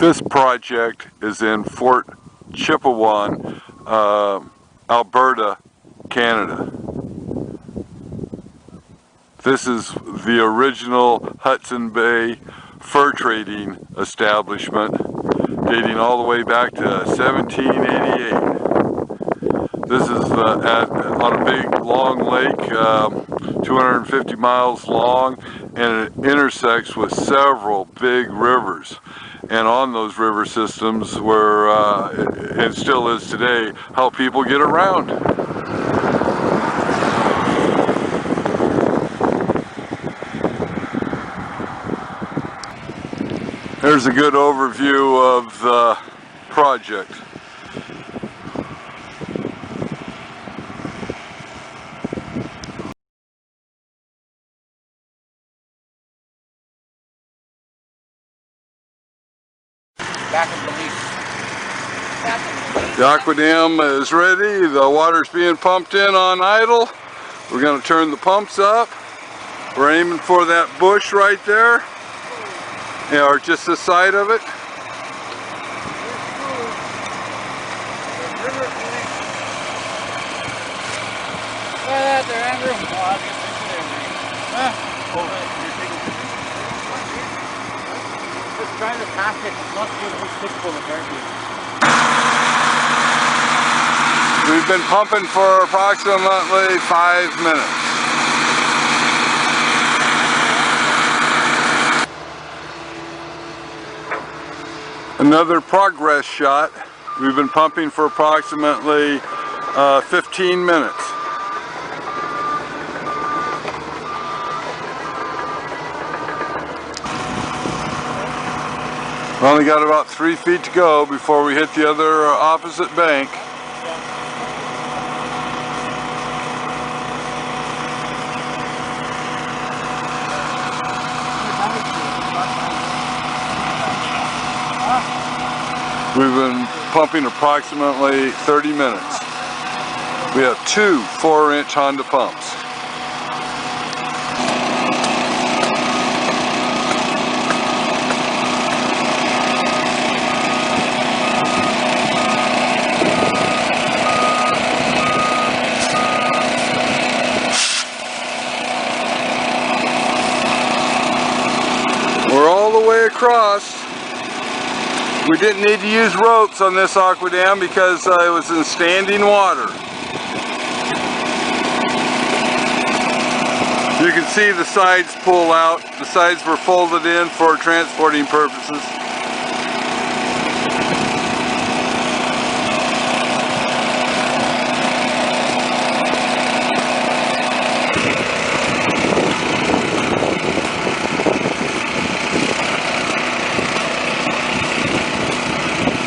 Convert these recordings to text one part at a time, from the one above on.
This project is in Fort Chipewyan, Alberta, Canada. This is the original Hudson Bay fur trading establishment, dating all the way back to 1788. This is on a big long lake, 250 miles long, and it intersects with several big rivers. And on those river systems where, and still is today, how people get around. There's a good overview of the project. The aqua dam is ready. The water's being pumped in on idle. We're going to turn the pumps up. We're aiming for that bush right there, or just the side of it. Trying to pass it, not do the whole stick full of garbage. We've been pumping for approximately 5 minutes. Another progress shot. We've been pumping for approximately 15 minutes. We only got about 3 feet to go before we hit the other opposite bank. We've been pumping approximately 30 minutes. We have 2 4-inch Honda pumps. We're all the way across. We didn't need to use ropes on this aqua dam because it was in standing water. You can see the sides pull out. The sides were folded in for transporting purposes.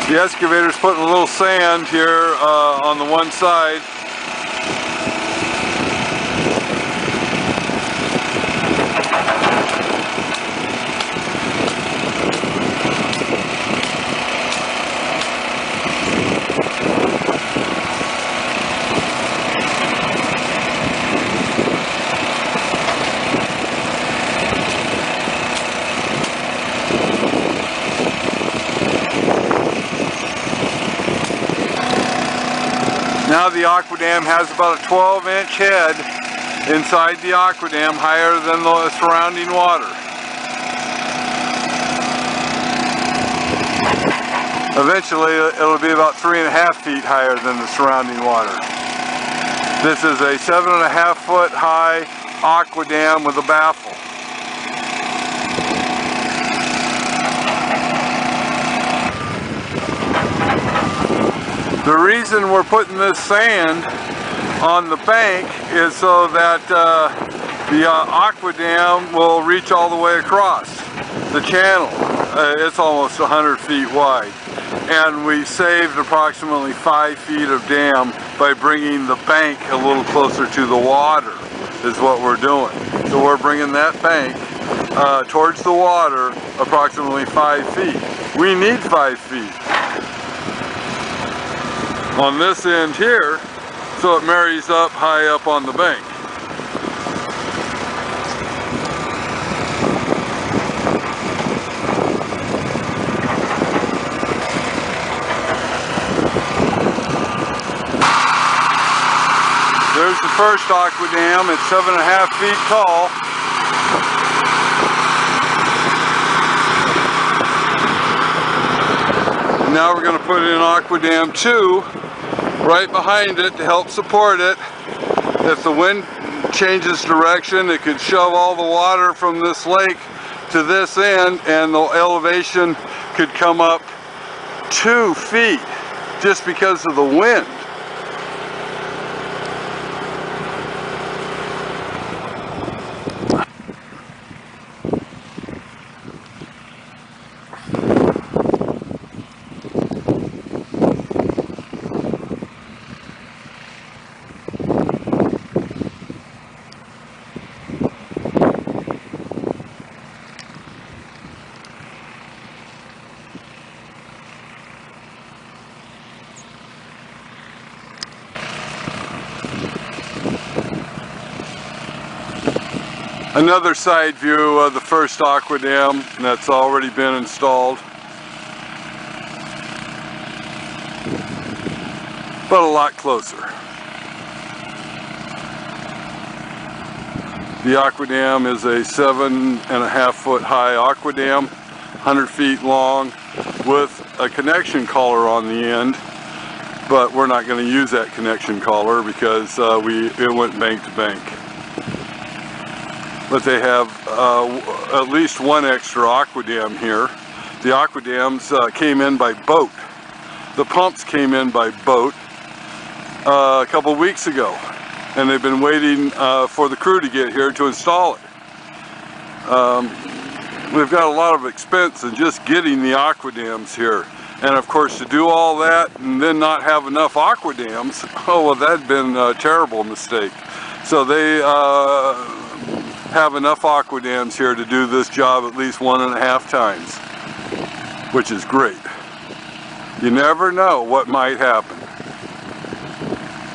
The excavator's putting a little sand here on the one side. Now the aqua dam has about a 12-inch head inside the aqua dam, higher than the surrounding water. Eventually it'll be about 3.5 feet higher than the surrounding water. This is a 7.5 foot high aqua dam with a baffle. The reason we're putting this sand on the bank is so that the aqua dam will reach all the way across the channel. It's almost 100 feet wide, and we saved approximately 5 feet of dam by bringing the bank a little closer to the water is what we're doing. So we're bringing that bank towards the water approximately 5 feet. We need 5 feet on this end here, so it marries up high up on the bank. first aqua dam. It's 7.5 feet tall. And now we're going to put in aqua dam 2 right behind it to help support it. If the wind changes direction, it could shove all the water from this lake to this end, and the elevation could come up 2 feet just because of the wind. Another side view of the first aqua dam that's already been installed, but a lot closer. The aqua dam is a 7.5 foot high aqua dam, 100 feet long, with a connection collar on the end, but we're not going to use that connection collar because it went bank to bank. But they have at least one extra aqua dam here. The aqua dams came in by boat. The pumps came in by boat a couple weeks ago, and they've been waiting for the crew to get here to install it. We've got a lot of expense in just getting the aqua dams here, and of course to do all that and then not have enough aqua dams, oh well, that'd been a terrible mistake. So they have enough aqua dams here to do this job at least 1.5 times, which is great. You never know what might happen.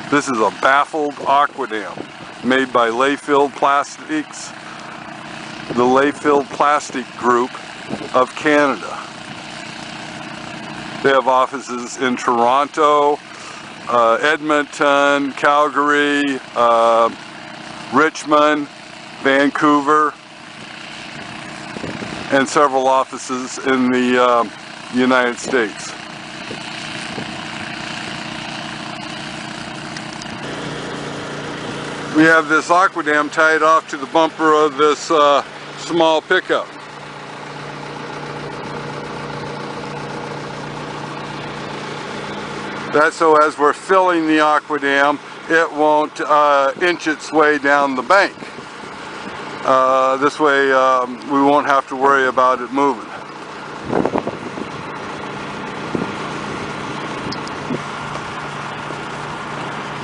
This is a baffled aqua dam made by Layfield Plastics, the Layfield Plastic Group of Canada. They have offices in Toronto, Edmonton, Calgary, Richmond, Vancouver, and several offices in the United States. We have this aqua dam tied off to the bumper of this small pickup. That's so as we're filling the aqua dam, it won't inch its way down the bank. This way we won't have to worry about it moving.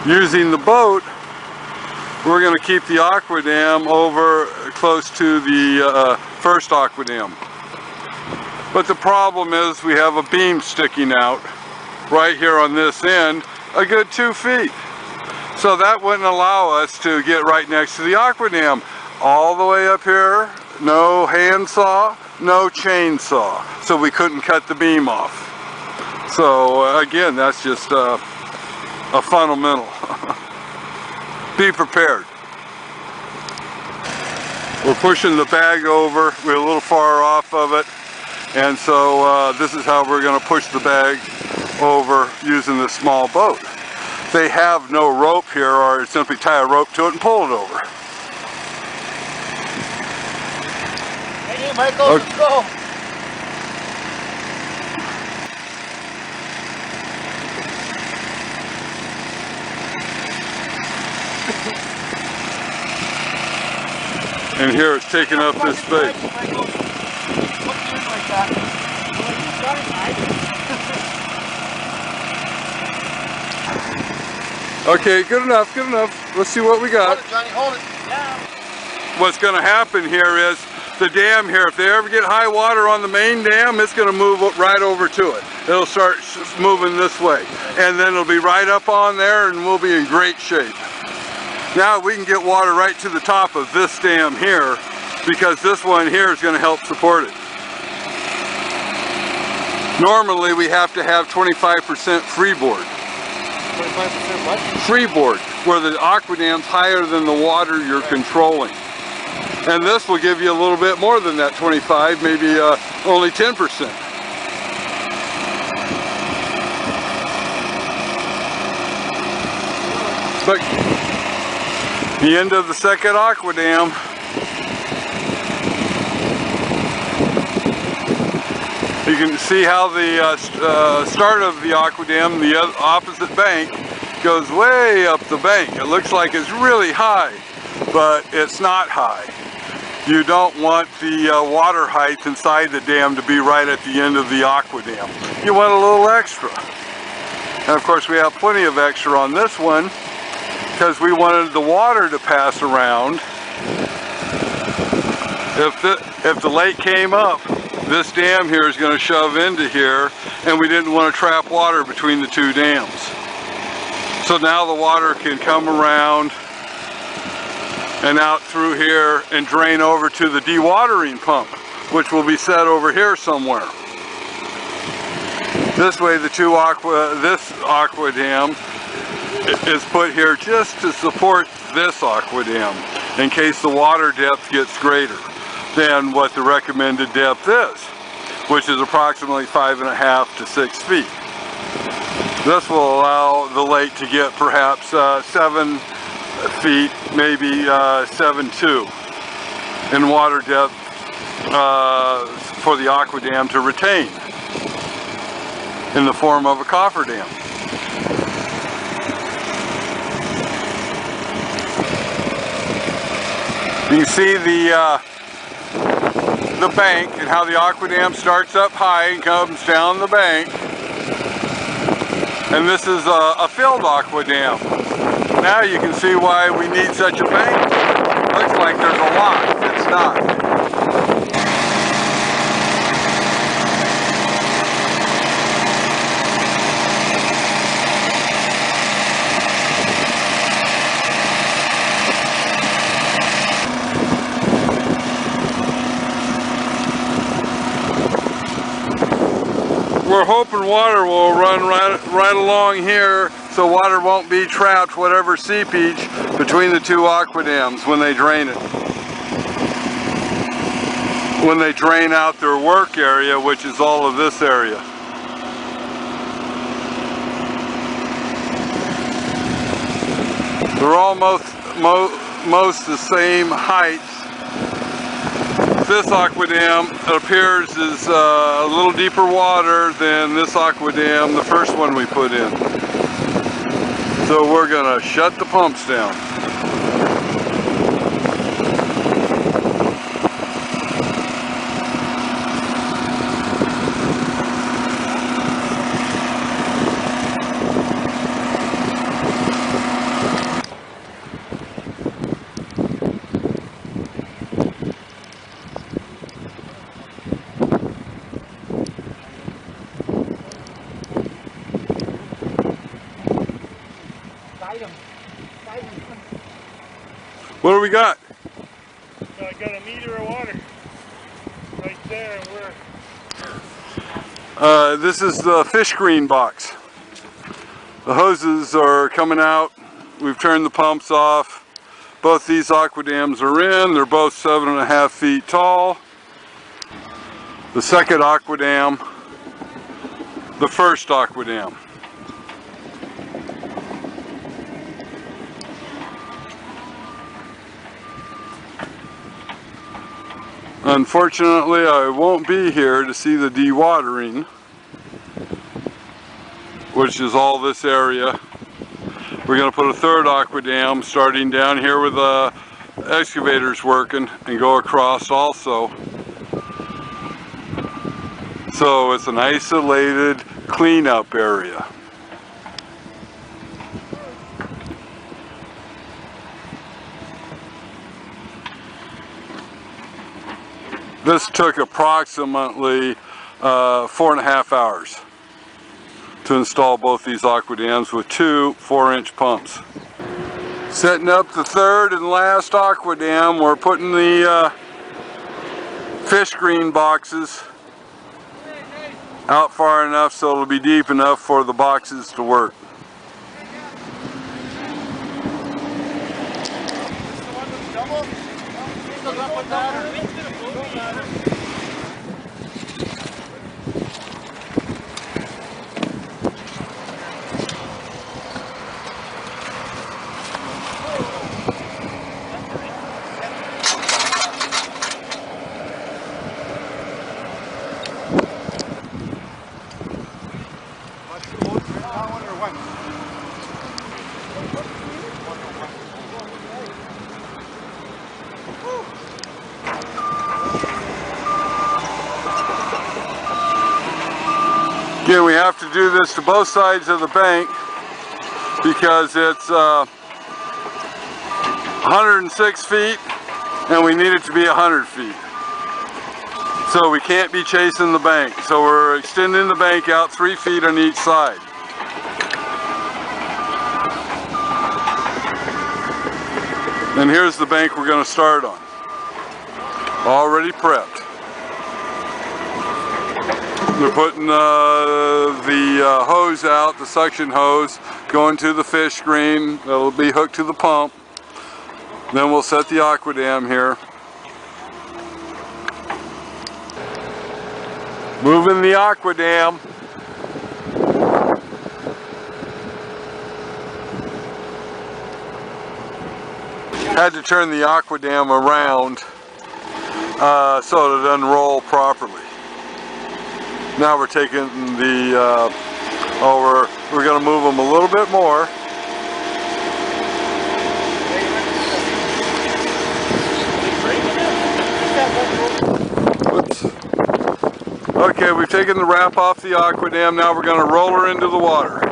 Using the boat, we're going to keep the aqua dam over close to the first aqua dam. But the problem is we have a beam sticking out right here on this end, a good 2 feet. So that wouldn't allow us to get right next to the aqua dam. All the way up here, no handsaw, no chainsaw, so we couldn't cut the beam off. So again, that's just a fundamental. Be prepared. We're pushing the bag over. We're a little far off of it, and so this is how we're going to push the bag over using this small boat. They have no rope here, or simply tie a rope to it and pull it over. Hey, Michael, okay. Let's go. And here it's taking up this space. Okay, good enough, good enough. Let's see what we got. Hold it, Johnny, hold it. Yeah. What's going to happen here is the dam here, if they ever get high water on the main dam, it's going to move right over to it. It'll start moving this way. And then it'll be right up on there and we'll be in great shape. Now we can get water right to the top of this dam here because this one here is going to help support it. Normally we have to have 25% freeboard. 25% what? Freeboard, where the aqua dam's higher than the water you're controlling. And this will give you a little bit more than that 25, maybe only 10%. But the end of the second aqua dam. You can see how the start of the aqua dam, the opposite bank, goes way up the bank. It looks like it's really high, but it's not high. You don't want the water height inside the dam to be right at the end of the aqua dam. You want a little extra. And of course we have plenty of extra on this one because we wanted the water to pass around. If the lake came up, this dam here is going to shove into here, and we didn't want to trap water between the two dams. So now the water can come around and out through here and drain over to the dewatering pump, which will be set over here somewhere. This way this aqua dam is put here just to support this aqua dam in case the water depth gets greater than what the recommended depth is, which is approximately 5.5 to 6 feet. This will allow the lake to get perhaps 7 feet, maybe 7.2 in water depth for the aqua dam to retain in the form of a cofferdam. You can see the bank and how the aqua dam starts up high and comes down the bank. And this is a filled aqua dam. Now you can see why we need such a bank. Looks like there's a lot. It's not. We're hoping water will run right along here so water won't be trapped, whatever seepage, between the two aqua dams when they drain it. When they drain out their work area, which is all of this area. They're almost the same heights. This aqua dam, it appears, is a little deeper water than this aqua dam, the first one we put in. So we're gonna shut the pumps down. What do we got? So I got a meter of water right there, and we're... This is the fish screen box. The hoses are coming out. We've turned the pumps off. Both these aqua dams are in. They're both 7.5 feet tall. The second aqua dam, the first aqua dam. Unfortunately, I won't be here to see the dewatering, which is all this area. We're going to put a third aqua dam starting down here where the excavator's working and go across also. So it's an isolated cleanup area. This took approximately 4.5 hours to install both these aqua dams with two 4-inch pumps. Setting up the third and last aqua dam, we're putting the fish screen boxes out far enough so it'll be deep enough for the boxes to work. Again, we have to do this to both sides of the bank because it's 106 feet and we need it to be 100 feet. So we can't be chasing the bank. So we're extending the bank out 3 feet on each side. And here's the bank we're going to start on. Already prepped. They're putting the hose out, the suction hose, going to the fish screen. It'll be hooked to the pump. Then we'll set the aqua dam here. Moving the aqua dam. Had to turn the aqua dam around so it doesn't roll properly. Now we're taking the, we're going to move them a little bit more. Oops. Okay, we've taken the wrap off the aqua dam. Now we're going to roll her into the water.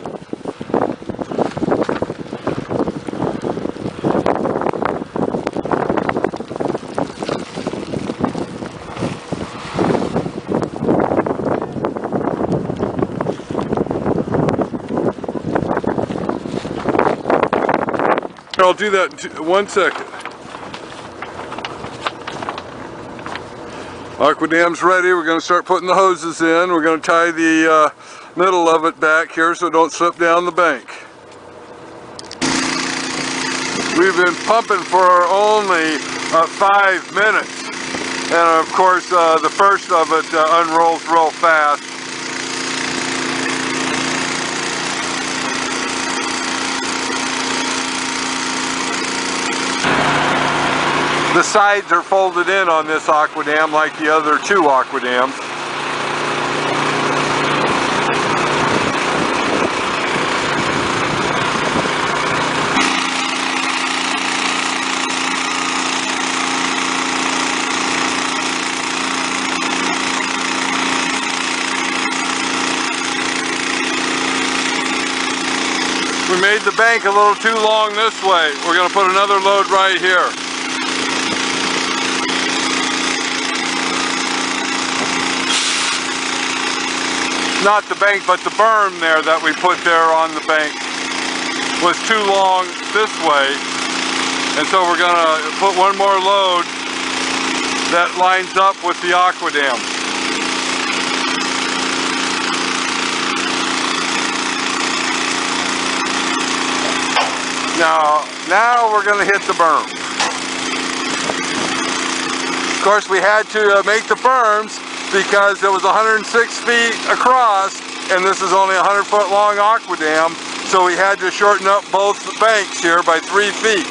I'll do that in 1 second. Aqua dam's ready. We're going to start putting the hoses in. We're going to tie the middle of it back here so it don't slip down the bank. We've been pumping for only 5 minutes. And of course the first of it unrolls real fast. The sides are folded in on this aqua dam like the other 2 aqua dams. We made the bank a little too long this way. We're going to put another load right here. Not the bank, but the berm there that we put there on the bank was too long this way. And so we're going to put one more load that lines up with the aqua dam. Now we're going to hit the berm. Of course, we had to make the berms because it was 106 feet across and this is only a 100-foot long aqua dam, so we had to shorten up both the banks here by 3 feet.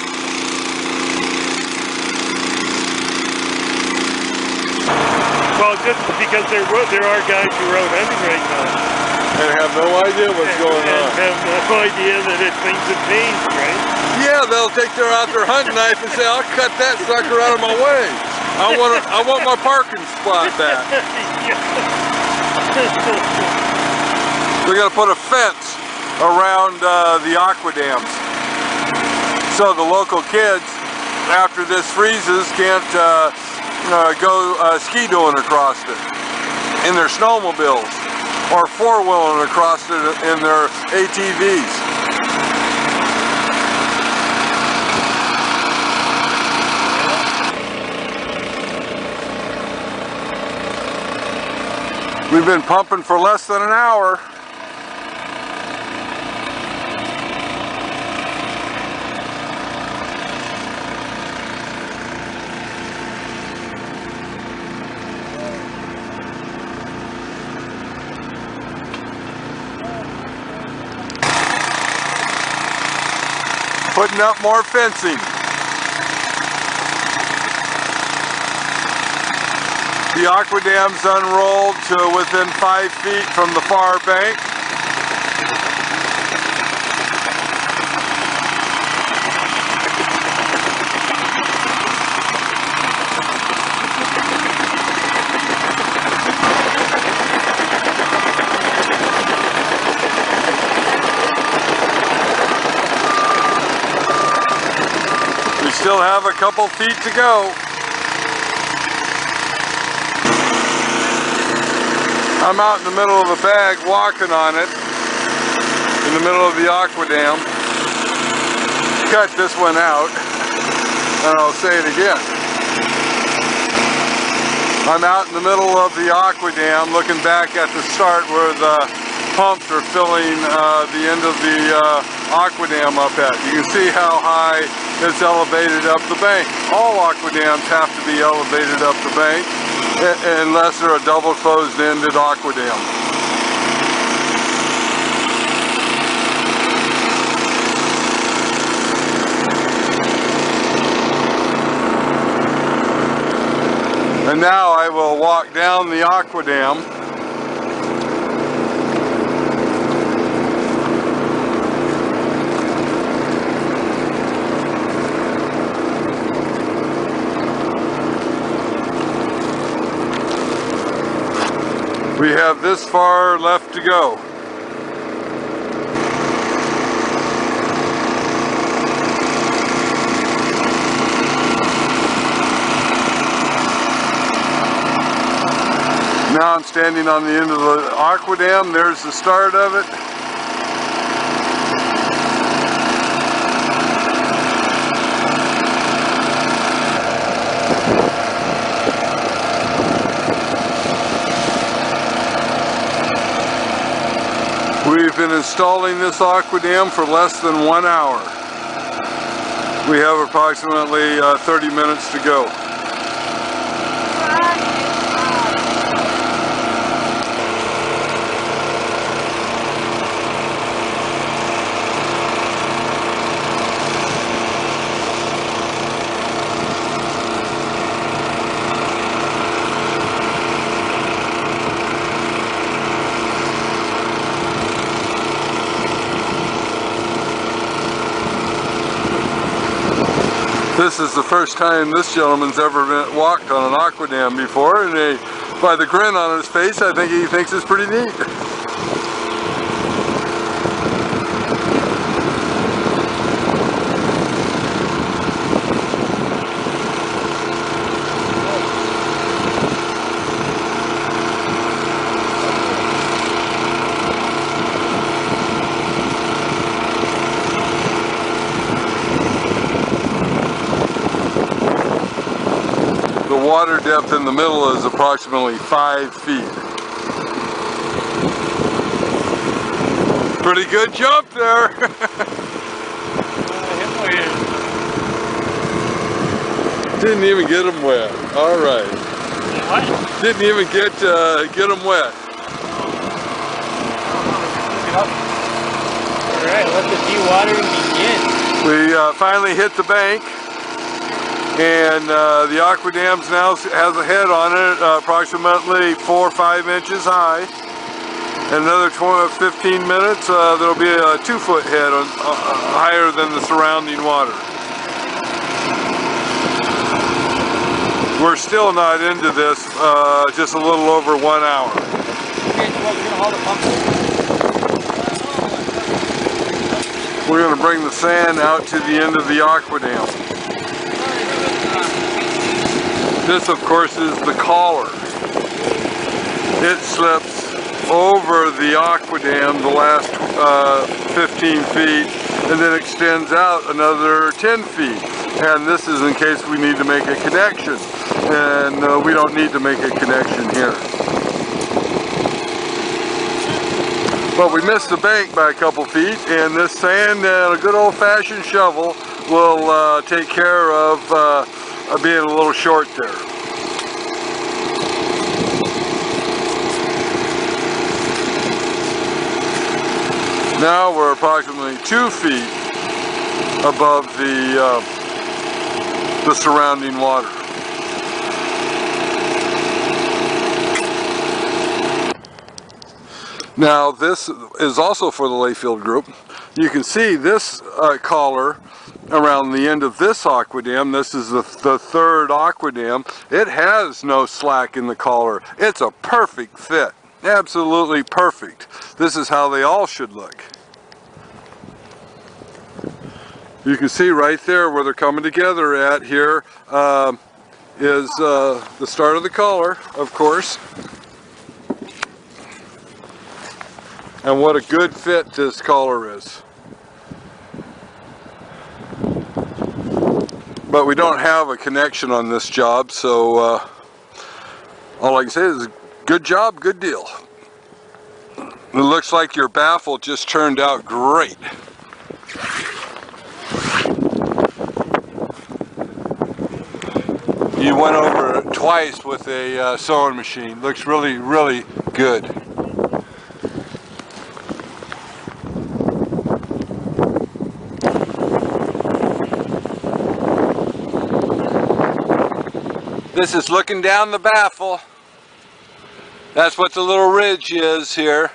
Well, just because there are guys who are out hunting right now. And have no idea what's going on. And have no idea that things have changed, right? Yeah, they'll take out their hunting knife and say, I'll cut that sucker out of my way. I want my parking spot back. They're going to put a fence around the aqua dams. So the local kids, after this freezes, can't go ski doing across it in their snowmobiles or four-wheeling across it in their ATVs. We've been pumping for less than an hour. Putting up more fencing. The aqua dam's unrolled to within 5 feet from the far bank. We still have a couple feet to go. I'm out in the middle of a bag walking on it in the middle of the aqua dam. Cut this one out and I'll say it again. I'm out in the middle of the aqua dam looking back at the start where the pumps are filling the end of the aqua dam up at. You can see how high it's elevated up the bank. All aqua dams have to be elevated up the bank unless they're a double closed-ended aqua dam. And now I will walk down the aqua dam. We have this far left to go. Now I'm standing on the end of the aqua dam. There's the start of it. We've been installing this aqua dam for less than 1 hour. We have approximately 30 minutes to go. This is the first time this gentleman's ever walked on an aqua dam before, and by the grin on his face, I think he thinks it's pretty neat. The water depth in the middle is approximately 5 feet. Pretty good jump there. Didn't even get him wet. All right. What? Didn't even get him wet. All right, let the dewatering begin. We finally hit the bank. And the aqua dam now has a head on it approximately 4 or 5 inches high. In another 15 minutes, there'll be a 2-foot head higher than the surrounding water. We're still not into this, just a little over 1 hour. Okay, so we're gonna haul the pump. We're going to bring the sand out to the end of the aqua dam. This, of course, is the collar. It slips over the aqua dam the last 15 feet and then extends out another 10 feet. And this is in case we need to make a connection. And we don't need to make a connection here. But we missed the bank by a couple feet, and this sand and a good old-fashioned shovel will take care of being a little short there. Now we're approximately 2 feet above the surrounding water. Now this is also for the Layfield group. You can see this collar around the end of this aquadam. This is the third aquadam. It has no slack in the collar. It's a perfect fit. Absolutely perfect. This is how they all should look. You can see right there where they're coming together at here is the start of the collar, of course. And what a good fit this collar is. But we don't have a connection on this job, so all I can say is good job, good deal. It looks like your baffle just turned out great. You went over it twice with a sewing machine. Looks really, really good. This is looking down the baffle. That's what the little ridge is here.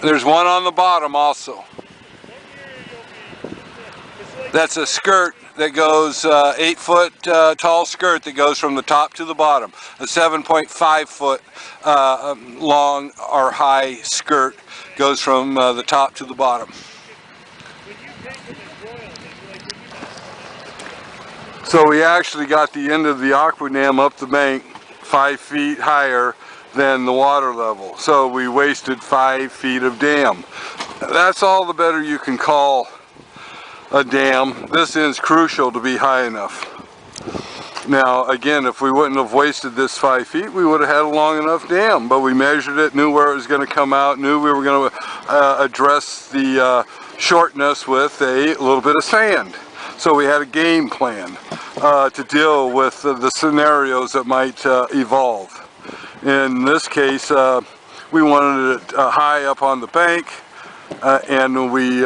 There's one on the bottom also. That's a skirt that goes 8 foot tall skirt that goes from the top to the bottom. A 7.5 foot long or high skirt goes from the top to the bottom. So we actually got the end of the aquadam up the bank 5 feet higher than the water level. So we wasted 5 feet of dam. That's all the better you can call a dam. This is crucial to be high enough. Now again, if we wouldn't have wasted this 5 feet, we would have had a long enough dam. But we measured it, knew where it was going to come out, knew we were going to address the shortness with a little bit of sand. So we had a game plan to deal with the scenarios that might evolve. In this case, we wanted it high up on the bank, and we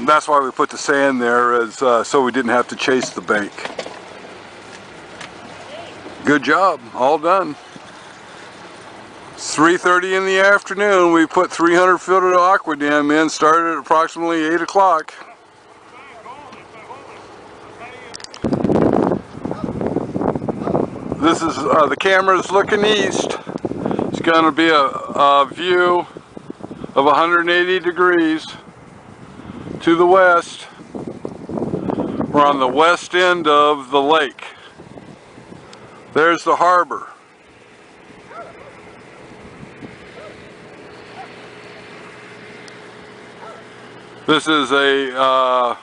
that's why we put the sand there, is so we didn't have to chase the bank. Good job, all done. It's 3:30 in the afternoon. We put 300 foot of aquadam in, started at approximately 8 o'clock. This is the camera's looking east. It's going to be a view of 180 degrees to the west. We're on the west end of the lake. There's the harbor. This is a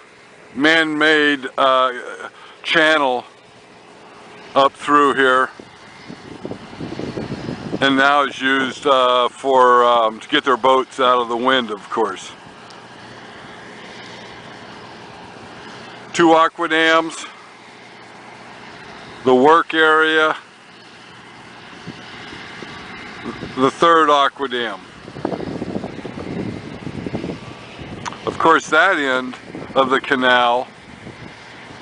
man-made channel up through here, and now it's used to get their boats out of the wind, of course. 2 aquadams, the work area, the 3rd aquadam. Of course, that end of the canal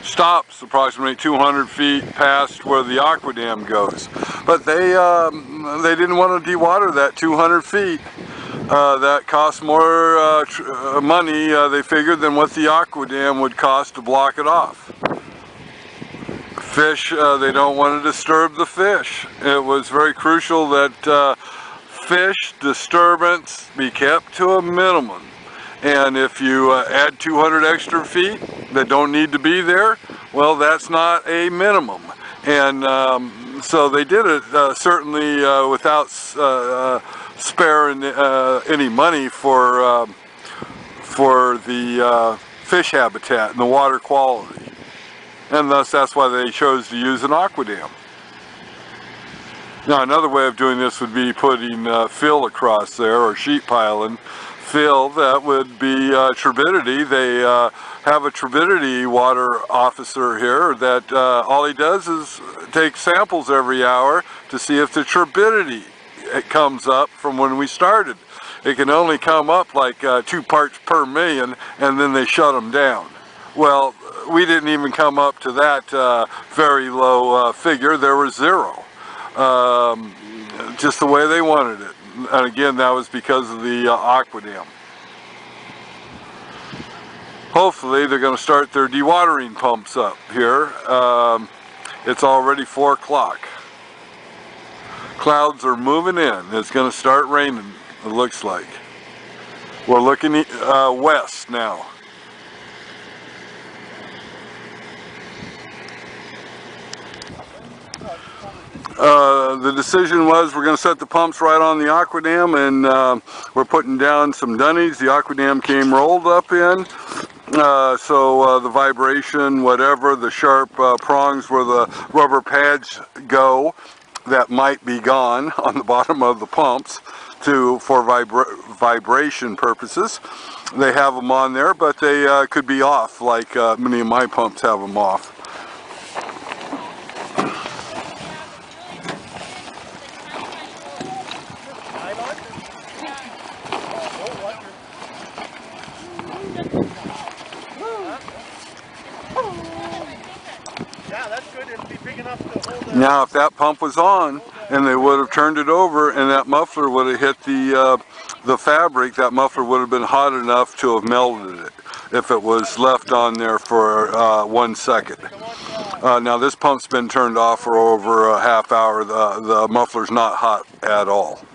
stops approximately 200 feet past where the aquadam goes. But they didn't want to dewater that 200 feet. That cost more money, they figured, than what the aquadam would cost to block it off. Fish, they don't want to disturb the fish. It was very crucial that fish disturbance be kept to a minimum. And if you add 200 extra feet that don't need to be there, well, that's not a minimum. And so they did it certainly without sparing any money for the fish habitat and the water quality. And thus, that's why they chose to use an aquadam. Now, another way of doing this would be putting fill across there, or sheet piling. Fill that would be turbidity. They have a turbidity water officer here that all he does is take samples every hour to see if the turbidity comes up from when we started. it can only come up like 2 parts per million, and then they shut them down. Well, we didn't even come up to that very low figure. There was 0. Just the way they wanted it. And again, that was because of the aqua dam. Hopefully they're going to start their dewatering pumps up here. It's already 4 o'clock. Clouds are moving in. It's going to start raining, it looks like. We're looking west now. The decision was we're going to set the pumps right on the aqua dam, and we're putting down some dunnies. The aqua dam came rolled up in, so the vibration, whatever, the sharp prongs where the rubber pads go, that might be gone on the bottom of the pumps for vibration purposes. They have them on there, but they could be off, like many of my pumps have them off. Yeah, that's good. It'll be big enough to hold it. Now, if that pump was on and they would have turned it over and that muffler would have hit the fabric, that muffler would have been hot enough to have melted it if it was left on there for 1 second. Now, this pump's been turned off for over a half hour. The muffler's not hot at all.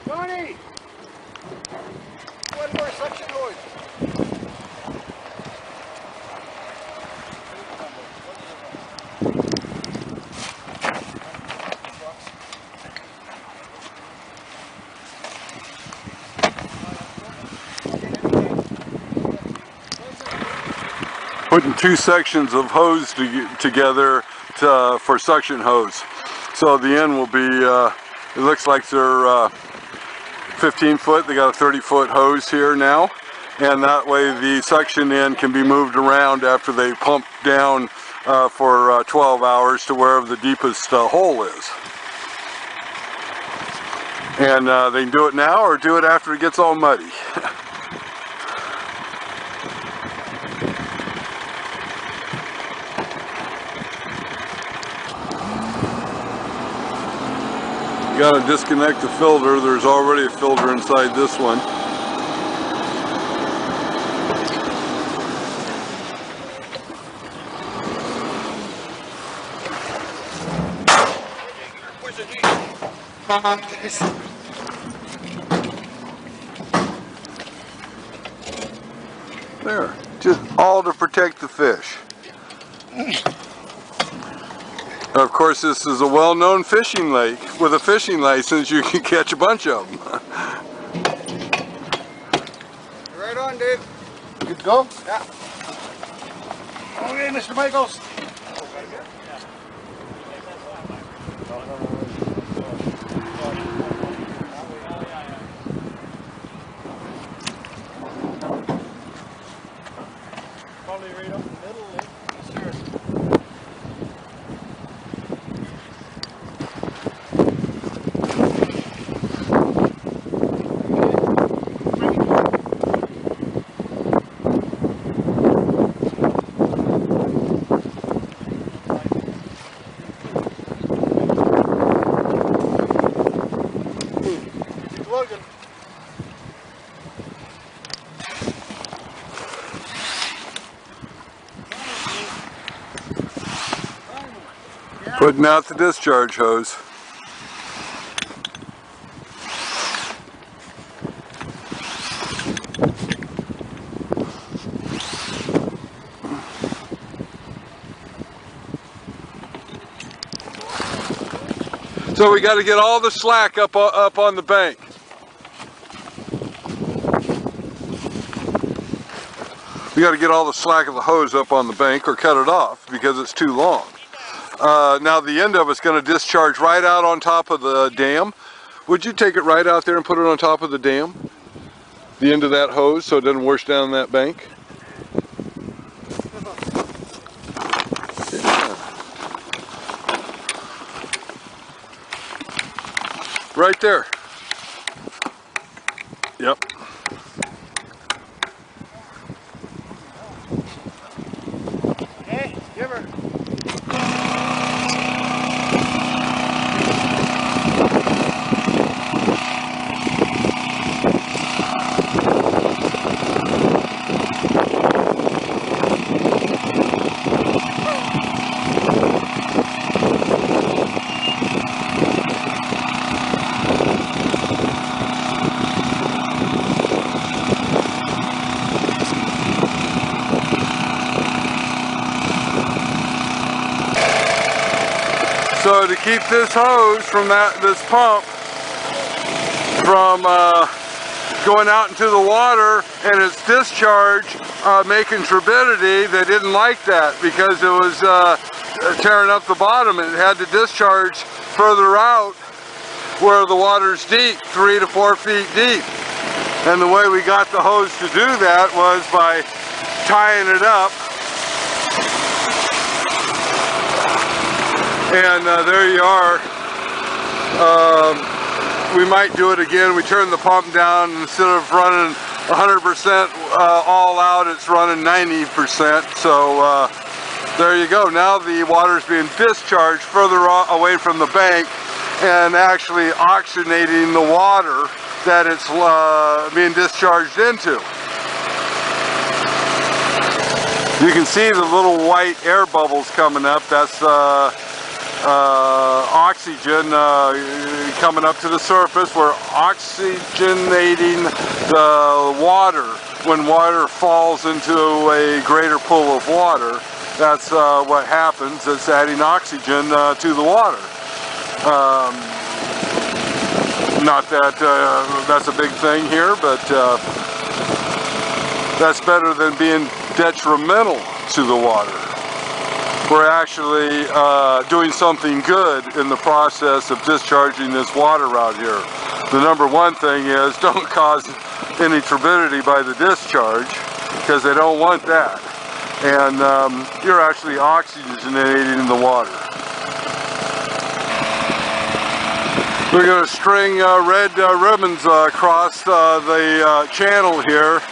Johnny! One more suction hose. Putting 2 sections of hose together for suction hose. So the end will be, it looks like they're 15 foot. They got a 30-foot hose here now. And that way the suction end can be moved around after they pump down for 12 hours to wherever the deepest hole is. And they can do it now or do it after it gets all muddy. You got to disconnect the filter. There's already a filter inside this one. There, just all to protect the fish. Of course, this is a well-known fishing lake. With a fishing license, you can catch a bunch of them. Right on, Dave. Good to go? Yeah. Okay, Mr. Michaels. Probably right up the middle, eh? Sure. Putting out the discharge hose. So we got to get all the slack up on the bank. We got to get all the slack of the hose up on the bank or cut it off because it's too long. Now the end of it's going to discharge right out on top of the dam. Would you take it right out there and put it on top of the dam? The end of that hose so it doesn't wash down that bank? Yeah. Right there. Yep. Hey, give her. So to keep this hose from this pump from going out into the water and its discharge making turbidity, they didn't like that because it was tearing up the bottom, and it had to discharge further out where the water's deep, 3 to 4 feet deep. And the way we got the hose to do that was by tying it up. And there you are. We might do it again. We turn the pump down. Instead of running 100% all out, it's running 90%. So there you go. Now the water is being discharged further away from the bank and actually oxygenating the water that it's being discharged into. You can see the little white air bubbles coming up. That's oxygen coming up to the surface. We're oxygenating the water. When water falls into a greater pool of water, that's what happens. It's adding oxygen to the water. Not that that's a big thing here, but that's better than being detrimental to the water. We're actually doing something good in the process of discharging this water out here. The number one thing is don't cause any turbidity by the discharge, because they don't want that. And you're actually oxygenating the water. We're going to string red ribbons across the channel here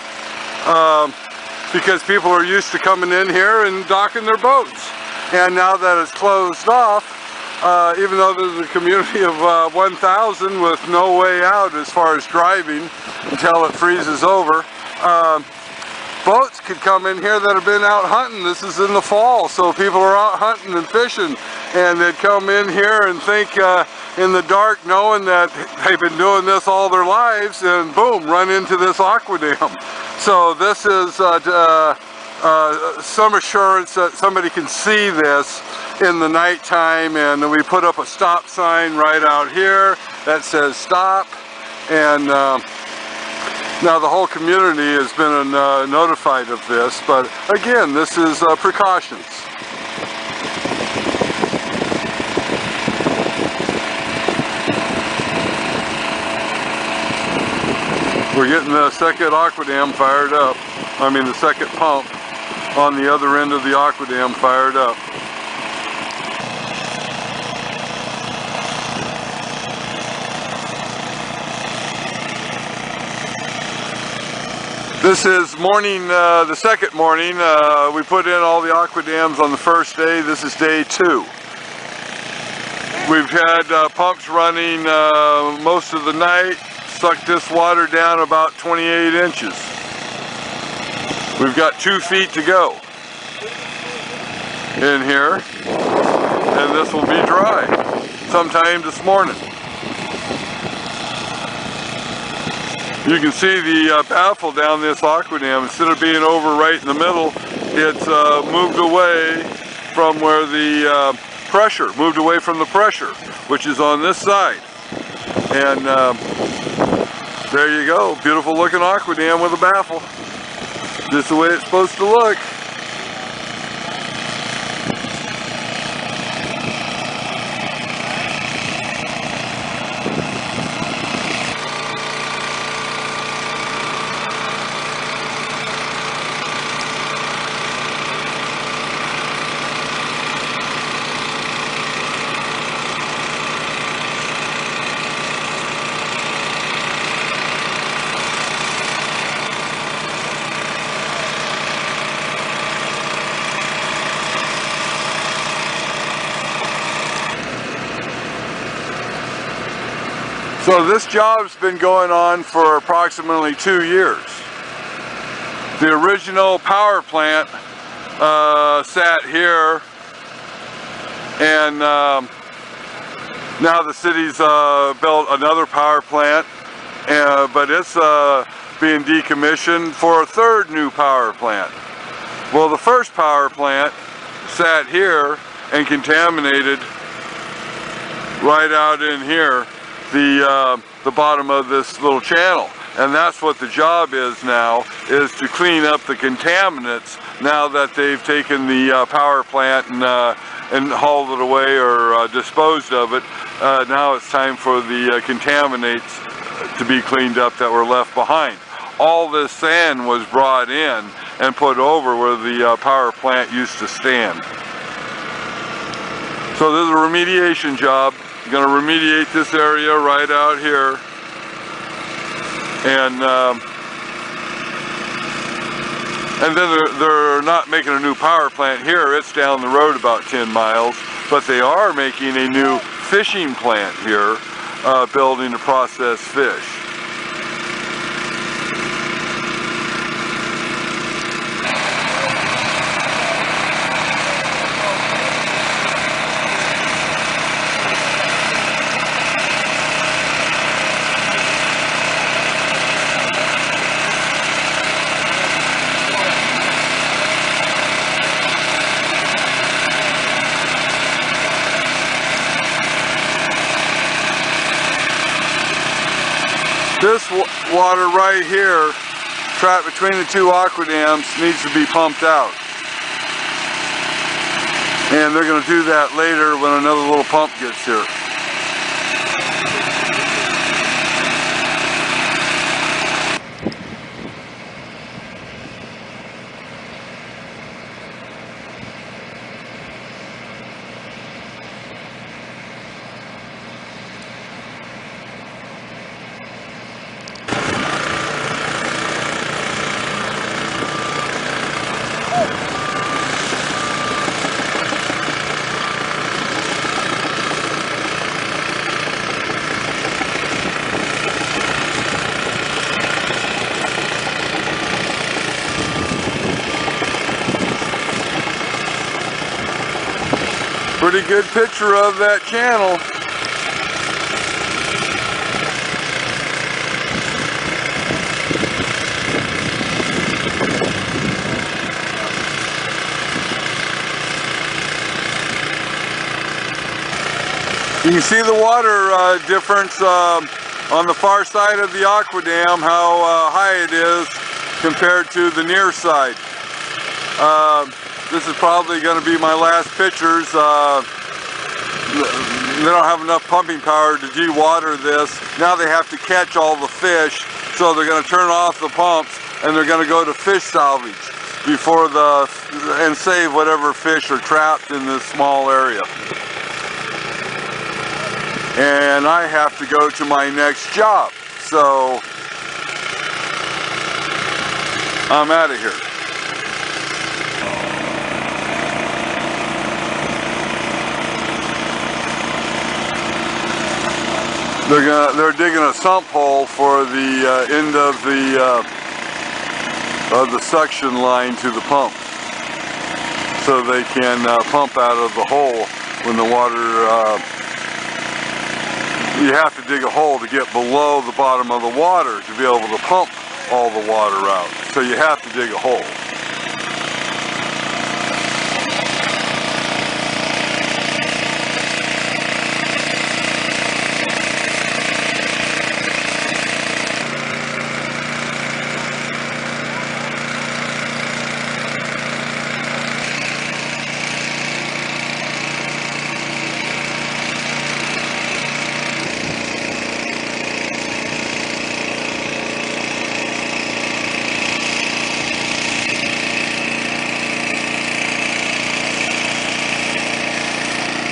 because people are used to coming in here and docking their boats. And now that it's closed off, even though there's a community of 1,000 with no way out as far as driving until it freezes over, boats could come in here that have been out hunting. This is in the fall, so people are out hunting and fishing, and they'd come in here and think in the dark, knowing that they've been doing this all their lives, and boom, run into this aqua dam. So this is some assurance that somebody can see this in the nighttime, and we put up a stop sign right out here that says stop, and now the whole community has been notified of this, but again, this is precautions. We're getting the second aqua dam fired up. I mean the second pump on the other end of the aqua dam fired up. This is morning, the second morning. We put in all the aqua dams on the first day. This is day 2. We've had pumps running most of the night. Sucked this water down about 28 inches. We've got 2 feet to go in here, and this will be dry sometime this morning. You can see the baffle down this aqua dam. Instead of being over right in the middle, it's moved away from where the moved away from the pressure, which is on this side. And there you go, beautiful looking aqua dam with a baffle. Just the way it's supposed to look. So this job's been going on for approximately 2 years. The original power plant sat here, and now the city's built another power plant, but it's being decommissioned for a third new power plant. Well, the first power plant sat here and contaminated right out in here the bottom of this little channel. And that's what the job is now, is to clean up the contaminants now that they've taken the power plant and hauled it away or disposed of it. Now it's time for the contaminants to be cleaned up that were left behind. All this sand was brought in and put over where the power plant used to stand. So this is a remediation job. I'm going to remediate this area right out here. And then they're not making a new power plant here. It's down the road about 10 miles. But they are making a new fishing plant here, building to process fish. This water right here, trapped between the two aqua dams, needs to be pumped out. And they're going to do that later when another little pump gets here. Pretty good picture of that channel. You can see the water difference on the far side of the aqua dam, how high it is compared to the near side. This is probably going to be my last pictures. They don't have enough pumping power to de-water this. Now they have to catch all the fish, so they're going to turn off the pumps and they're going to go to fish salvage before and save whatever fish are trapped in this small area. And I have to go to my next job, so I'm out of here. They're digging a sump hole for the end of the suction line to the pump, so they can pump out of the hole when the water. You have to dig a hole to get below the bottom of the water to be able to pump all the water out. So you have to dig a hole.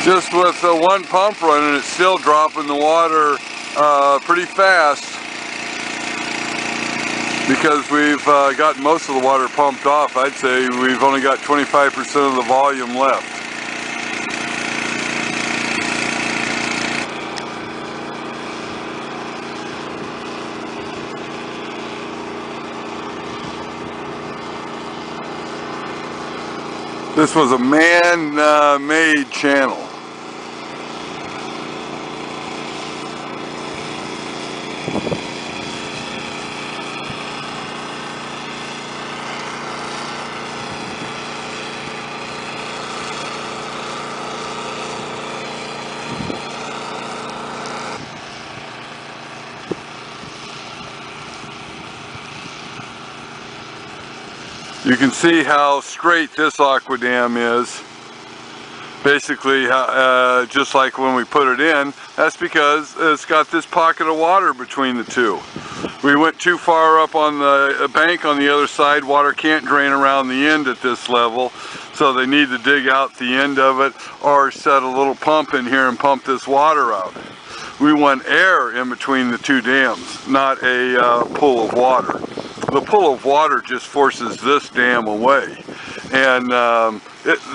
Just with one pump running, it's still dropping the water pretty fast, because we've got most of the water pumped off. I'd say we've only got 25% of the volume left. This was a man-made channel. You can see how straight this aqua dam is. Basically, just like when we put it in, that's because it's got this pocket of water between the two. We went too far up on the bank on the other side. Water can't drain around the end at this level, so they need to dig out the end of it or set a little pump in here and pump this water out. We want air in between the two dams, not a pool of water. The pool of water just forces this dam away, and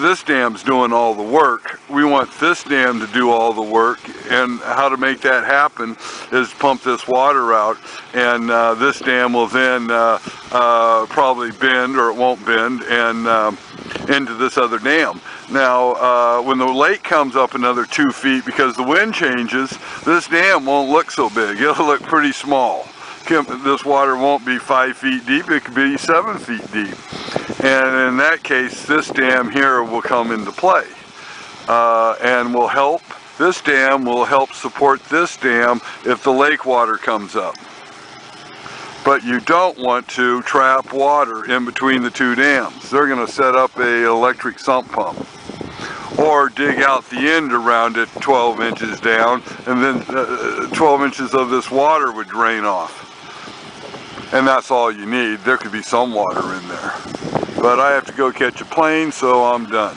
this dam's doing all the work. We want this dam to do all the work, and how to make that happen is pump this water out, and this dam will then probably bend, or it won't bend, and into this other dam. Now, when the lake comes up another 2 feet, because the wind changes, this dam won't look so big. It'll look pretty small. This water won't be 5 feet deep, it could be 7 feet deep. And in that case, this dam here will come into play. And will help, this dam will help support this dam if the lake water comes up. But you don't want to trap water in between the two dams. They're going to set up an electric sump pump, or dig out the end around it 12 inches down, and then 12 inches of this water would drain off. And that's all you need. There could be some water in there. But I have to go catch a plane, so I'm done.